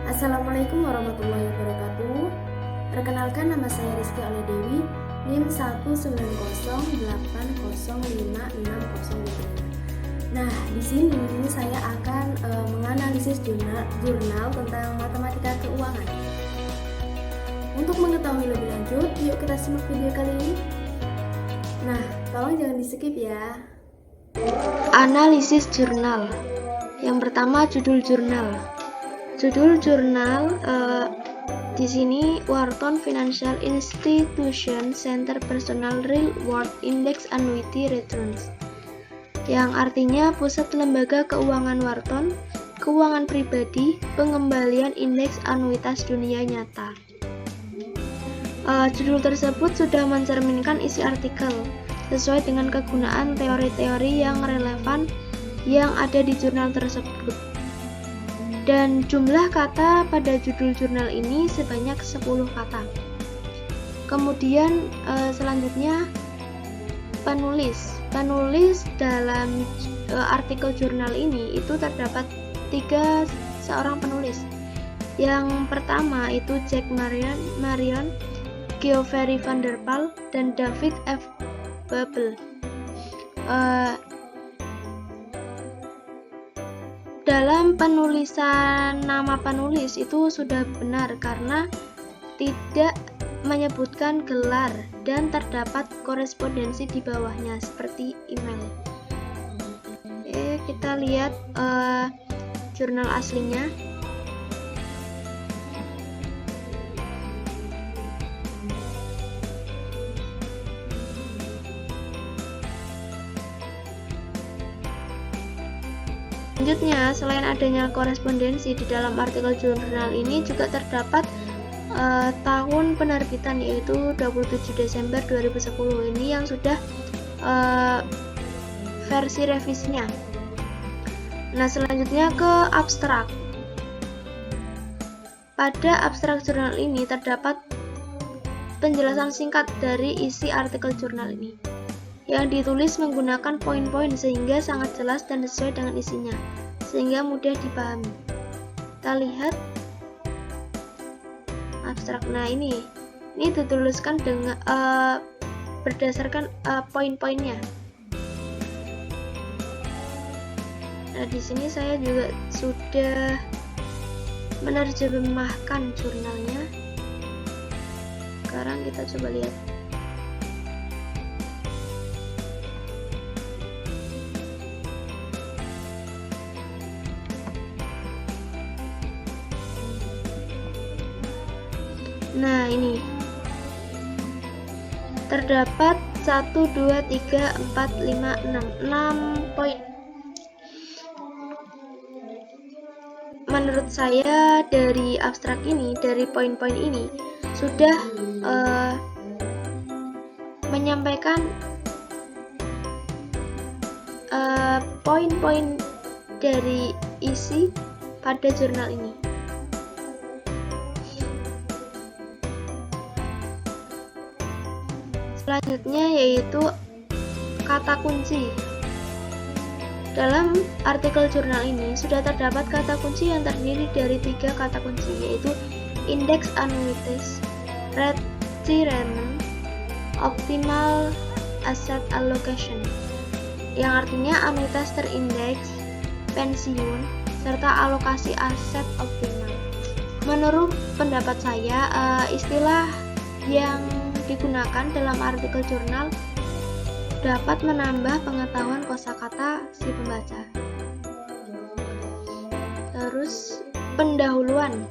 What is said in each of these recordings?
Assalamualaikum warahmatullahi wabarakatuh. Perkenalkan, nama saya Rizky Dewi, NIM 190805605. Nah, di sini saya akan menganalisis jurnal tentang matematika keuangan. Untuk mengetahui lebih lanjut, yuk kita simak video kali ini. Nah, tolong jangan di-skip ya. Analisis jurnal. Yang pertama, judul jurnal. Judul jurnal di sini Wharton Financial Institution Center Personal Real World Index Annuity Returns, yang artinya Pusat Lembaga Keuangan Wharton, Keuangan Pribadi, Pengembalian Indeks Anuitas Dunia Nyata. Judul tersebut sudah mencerminkan isi artikel sesuai dengan kegunaan teori-teori yang relevan yang ada di jurnal tersebut. Dan jumlah kata pada judul jurnal ini sebanyak 10 kata. Kemudian selanjutnya penulis. Penulis dalam artikel jurnal ini itu terdapat 3 seorang penulis. Yang pertama itu Jack Marion, Geoffrey van der Pal, dan David F. Babel. Dalam penulisan nama penulis itu sudah benar karena tidak menyebutkan gelar dan terdapat korespondensi di bawahnya seperti email. Oke, kita lihat jurnal aslinya. Selanjutnya, selain adanya korespondensi di dalam artikel jurnal ini juga terdapat tahun penerbitan, yaitu 27 Desember 2010 ini yang sudah versi revisinya. Nah, selanjutnya ke abstrak. Pada abstrak jurnal ini terdapat penjelasan singkat dari isi artikel jurnal ini yang ditulis menggunakan poin-poin sehingga sangat jelas dan sesuai dengan isinya, sehingga mudah dipahami. Kita lihat abstrak. Nah, ini dituliskan dengan berdasarkan poin-poinnya. Nah, di sini saya juga sudah menerjemahkan jurnalnya. Sekarang kita coba lihat. Nah, ini terdapat 1, 2, 3, 4, 5, 6 poin. Menurut saya dari abstrak ini, dari poin-poin ini sudah menyampaikan poin-poin dari isi pada jurnal ini. Selanjutnya yaitu kata kunci. Dalam artikel jurnal ini sudah terdapat kata kunci yang terdiri dari 3 kata kunci, yaitu indeks annuities, retirement, optimal asset allocation, yang artinya anuitas terindeks, pensiun, serta alokasi aset optimal. Menurut pendapat saya, istilah yang digunakan dalam artikel jurnal dapat menambah pengetahuan kosakata si pembaca. Terus pendahuluan.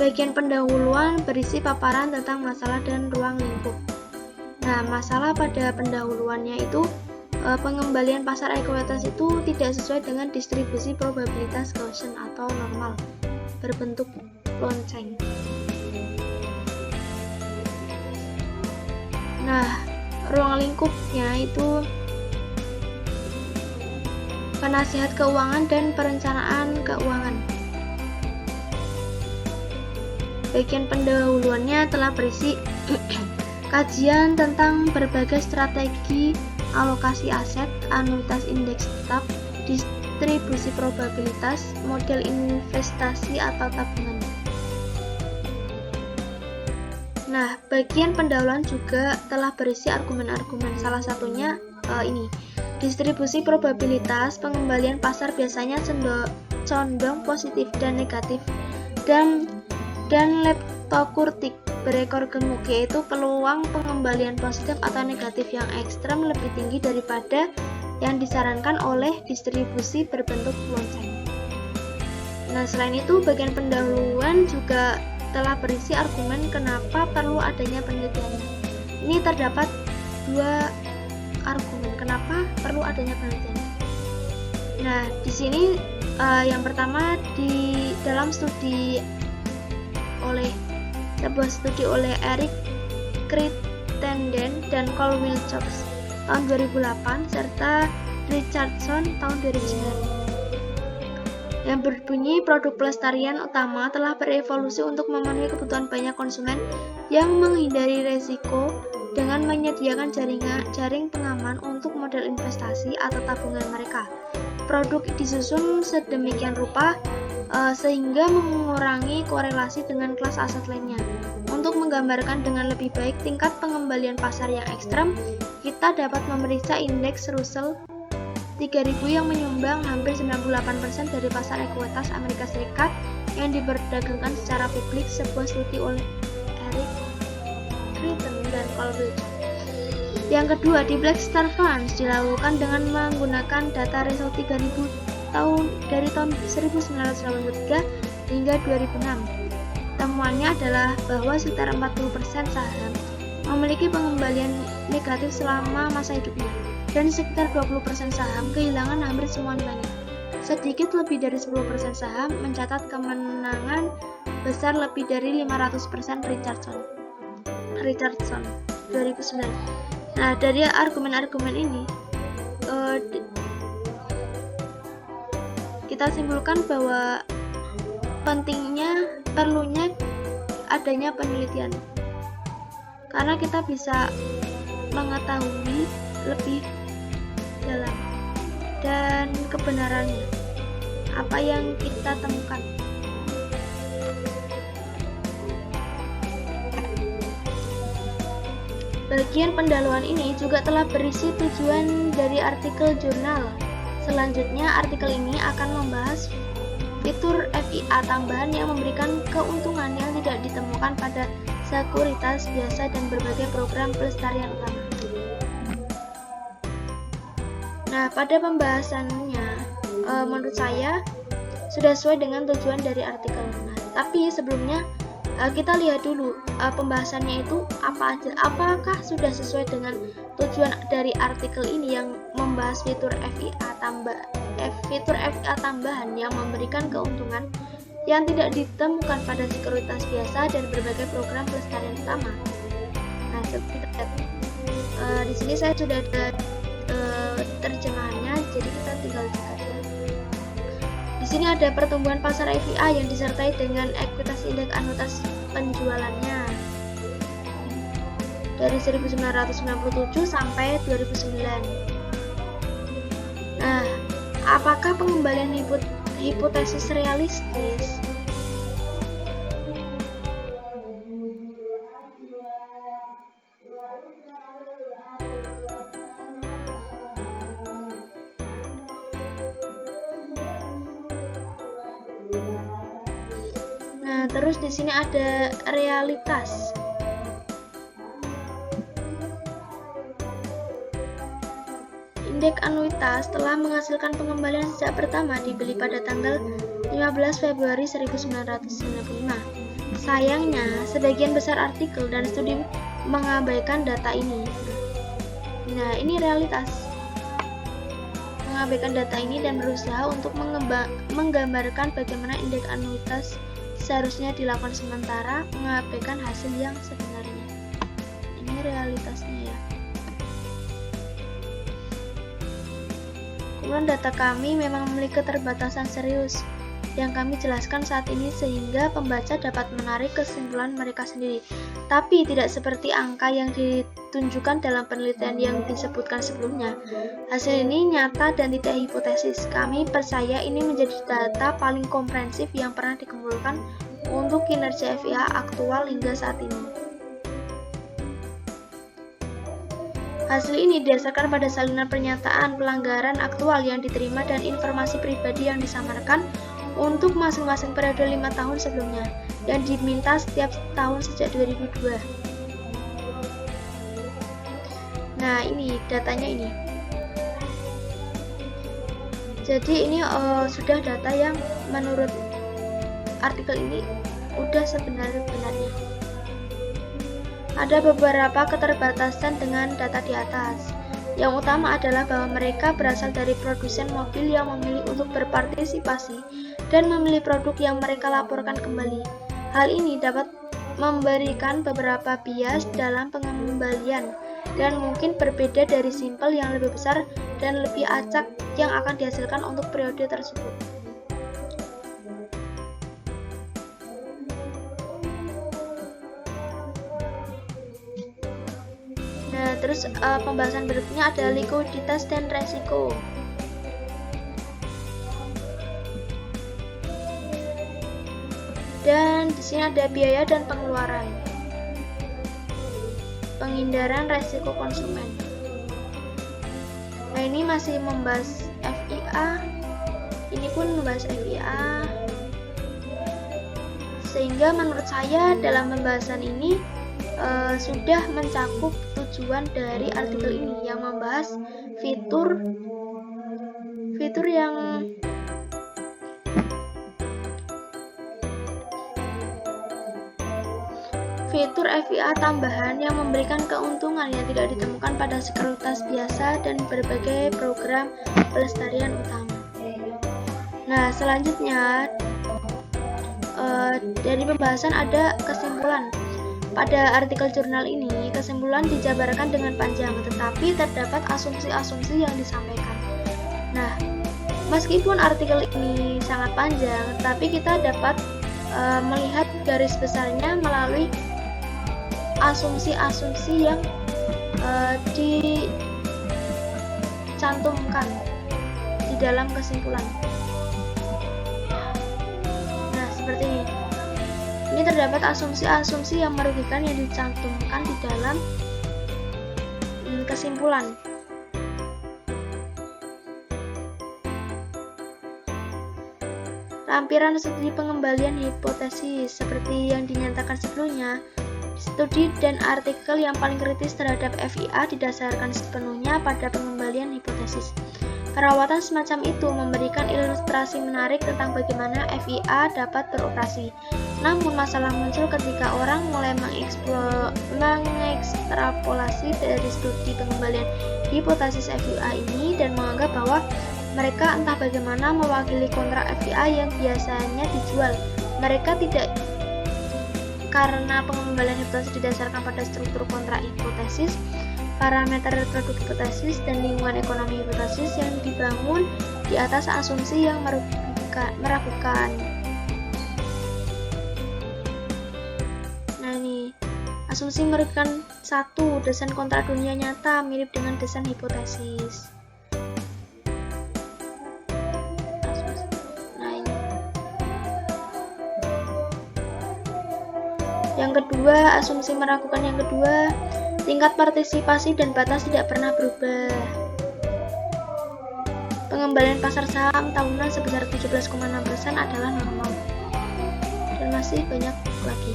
Bagian pendahuluan berisi paparan tentang masalah dan ruang lingkup. Nah, masalah pada pendahuluannya itu pengembalian pasar ekuitas itu tidak sesuai dengan distribusi probabilitas Gaussian atau normal berbentuk lonceng. Nah, ruang lingkupnya itu penasihat keuangan dan perencanaan keuangan. Bagian pendahuluannya telah berisi kajian tentang berbagai strategi alokasi aset, anuitas indeks tetap, distribusi probabilitas, model investasi atau tabungan. Nah, bagian pendahuluan juga telah berisi argumen-argumen. Salah satunya ini. Distribusi probabilitas pengembalian pasar biasanya condong positif dan negatif dan leptokurtik berekor gemuk, yaitu peluang pengembalian positif atau negatif yang ekstrem lebih tinggi daripada yang disarankan oleh distribusi berbentuk lonceng. Nah, selain itu bagian pendahuluan juga telah berisi argumen kenapa perlu adanya penelitian. Ini terdapat dua argumen kenapa perlu adanya penelitian. Nah, di sini yang pertama di dalam sebuah studi oleh Eric Crittenden dan Cole Wilcox tahun 2008 serta Richardson tahun 2009 yang berbunyi produk pelestarian utama telah berevolusi untuk memenuhi kebutuhan banyak konsumen yang menghindari resiko dengan menyediakan jaring pengaman untuk model investasi atau tabungan mereka. Produk disusun sedemikian rupa sehingga mengurangi korelasi dengan kelas aset lainnya. Untuk menggambarkan dengan lebih baik tingkat pengembalian pasar yang ekstrem, kita dapat memeriksa indeks Russell 3000 yang menyumbang hampir 98% dari pasar ekuitas Amerika Serikat yang diperdagangkan secara publik. Sebuah studi oleh Eric Crittenden dan Cole Wilcox. Yang kedua, di Black Star Funds dilakukan dengan menggunakan data Russell 3000 dari tahun 1983 hingga 2006. Temuannya adalah bahwa sekitar 40% saham memiliki pengembalian negatif selama masa hidupnya, dan sekitar 20% saham kehilangan hampir semua nilainya. Sedikit lebih dari 10% saham mencatat kemenangan besar lebih dari 500%. Richardson 2009. Nah, dari argumen-argumen ini kita simpulkan bahwa perlunya adanya penelitian, karena kita bisa mengetahui lebih dalam dan kebenarannya apa yang kita temukan. Bagian pendahuluan ini juga telah berisi tujuan dari artikel jurnal. Selanjutnya, artikel ini akan membahas fitur FIA tambahan yang memberikan keuntungan yang tidak ditemukan pada sekuritas biasa dan berbagai program pelestarian utama. Nah, pada pembahasannya, menurut saya sudah sesuai dengan tujuan dari artikel. Nah, tapi sebelumnya kita lihat dulu pembahasannya itu apa aja. Apakah sudah sesuai dengan tujuan dari artikel ini yang membahas fitur FIA tambahan yang memberikan keuntungan yang tidak ditemukan pada sekuritas biasa dan berbagai program pelestarian utama. Nah, seperti di sini saya sudah ada terjemahannya, jadi kita tinggal cek aja. Di sini ada pertumbuhan pasar FIA yang disertai dengan ekuitas indeks anuitas penjualannya dari 1997 sampai 2009. Nah, apakah pengembalian hipotesis realistis? Nah, terus di sini ada realitas. Indeks anuitas telah menghasilkan pengembalian sejak pertama dibeli pada tanggal 15 Februari 1995. Sayangnya, sebagian besar artikel dan studi mengabaikan data ini. Nah, ini realitas. Mengabaikan data ini dan berusaha untuk menggambarkan bagaimana indeks anuitas seharusnya dilakukan, sementara mengabaikan hasil yang sebenarnya. Ini realitasnya ya. Kemudian data kami memang memiliki keterbatasan serius. yang kami jelaskan saat ini sehingga pembaca dapat menarik kesimpulan mereka sendiri. Tapi tidak seperti angka yang ditunjukkan dalam penelitian yang disebutkan sebelumnya. Hasil ini nyata dan tidak hipotesis. Kami percaya ini menjadi data paling komprehensif yang pernah dikumpulkan untuk kinerja FIA aktual hingga saat ini. Hasil ini didasarkan pada salinan pernyataan pelanggaran aktual yang diterima dan informasi pribadi yang disamarkan untuk masing-masing periode 5 tahun sebelumnya yang diminta setiap tahun sejak 2002. Nah, ini datanya ini. Jadi ini sudah data yang menurut artikel ini udah sebenarnya. Ada beberapa keterbatasan dengan data di atas. Yang utama adalah bahwa mereka berasal dari produsen mobil yang memilih untuk berpartisipasi dan memilih produk yang mereka laporkan kembali. Hal ini dapat memberikan beberapa bias dalam pengembalian dan mungkin berbeda dari sampel yang lebih besar dan lebih acak yang akan dihasilkan untuk periode tersebut. Terus pembahasan berikutnya ada likuiditas dan resiko. Dan di sini ada biaya dan pengeluaran. Penghindaran resiko konsumen. Nah, ini masih membahas FIA. Ini pun membahas FIA. Sehingga menurut saya dalam pembahasan ini sudah mencakup tujuan dari artikel ini yang membahas fitur FIA tambahan yang memberikan keuntungan yang tidak ditemukan pada sekuritas biasa dan berbagai program pelestarian utama. Nah, selanjutnya dari pembahasan ada kesimpulan. Pada artikel jurnal ini, kesimpulan dijabarkan dengan panjang, tetapi terdapat asumsi-asumsi yang disampaikan. Nah, meskipun artikel ini sangat panjang, tapi kita dapat melihat garis besarnya melalui asumsi-asumsi yang dicantumkan di dalam kesimpulan. Nah, seperti ini. Ini terdapat asumsi-asumsi yang merugikan yang dicantumkan di dalam kesimpulan. Lampiran studi pengembalian hipotesis seperti yang dinyatakan sebelumnya. Studi dan artikel yang paling kritis terhadap FIA didasarkan sepenuhnya pada pengembalian hipotesis. Perawatan semacam itu memberikan ilustrasi menarik tentang bagaimana FIA dapat beroperasi. Namun masalah muncul ketika orang mulai mengekstrapolasi dari studi pengembalian hipotesis FIA ini dan menganggap bahwa mereka entah bagaimana mewakili kontrak FIA yang biasanya dijual. Mereka tidak, karena pengembalian hipotesis didasarkan pada struktur kontrak hipotesis, parameter produk hipotesis, dan lingkungan ekonomi hipotesis yang dibangun di atas asumsi yang meragukan. Nah, ini asumsi merupakan satu, desain kontrak dunia nyata mirip dengan desain hipotesis. Nah, ini. Yang kedua, asumsi meragukan yang kedua, tingkat partisipasi dan batas tidak pernah berubah. Pengembalian pasar saham tahunan sebesar 17,6% adalah normal. Dan masih banyak lagi.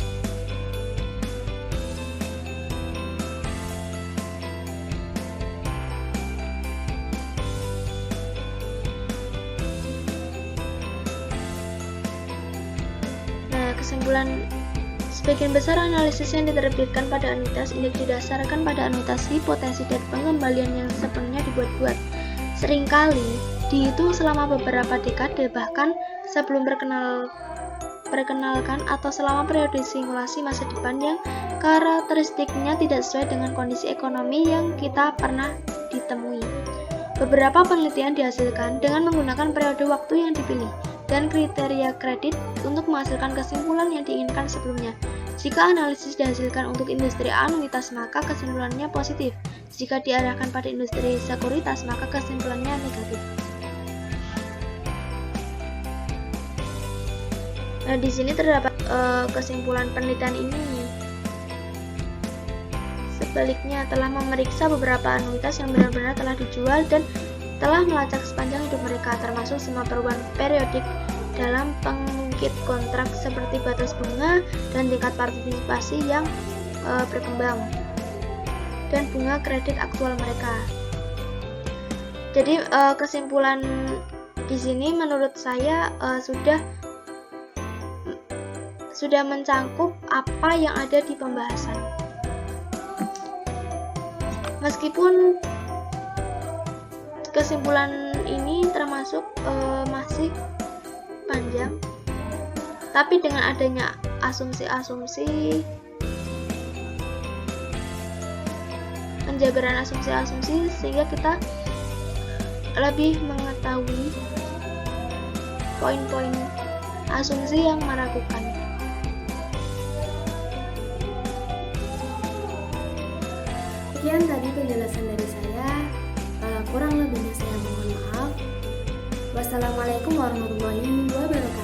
Nah, kesimpulan sebagian besar analisis yang diterbitkan pada anuitas indeks didasarkan pada anuitas hipotesis dan pengembalian yang sepenuhnya dibuat-buat. Seringkali dihitung selama beberapa dekade, bahkan sebelum perkenalkan atau selama periode simulasi masa depan yang karakteristiknya tidak sesuai dengan kondisi ekonomi yang kita pernah ditemui. Beberapa penelitian dihasilkan dengan menggunakan periode waktu yang dipilih, dan kriteria kredit untuk menghasilkan kesimpulan yang diinginkan sebelumnya. Jika analisis dihasilkan untuk industri anuitas, maka kesimpulannya positif. Jika diarahkan pada industri sekuritas, maka kesimpulannya negatif. Nah, di sini terdapat kesimpulan penelitian ini. Sebaliknya, telah memeriksa beberapa anuitas yang benar-benar telah dijual dan telah melacak sepanjang hidup mereka, termasuk semua perubahan periodik dalam pengungkit kontrak seperti batas bunga dan tingkat partisipasi yang berkembang dan bunga kredit aktual mereka. Jadi kesimpulan di sini menurut saya sudah mencangkup apa yang ada di pembahasan. Meskipun kesimpulan ini termasuk masih panjang, tapi dengan adanya asumsi-asumsi, penjabaran asumsi-asumsi, sehingga kita lebih mengetahui poin-poin asumsi yang meragukan. Sekian tadi penjelasan dari saya. Kurang lebihnya saya mohon maaf. Wassalamualaikum warahmatullahi wabarakatuh.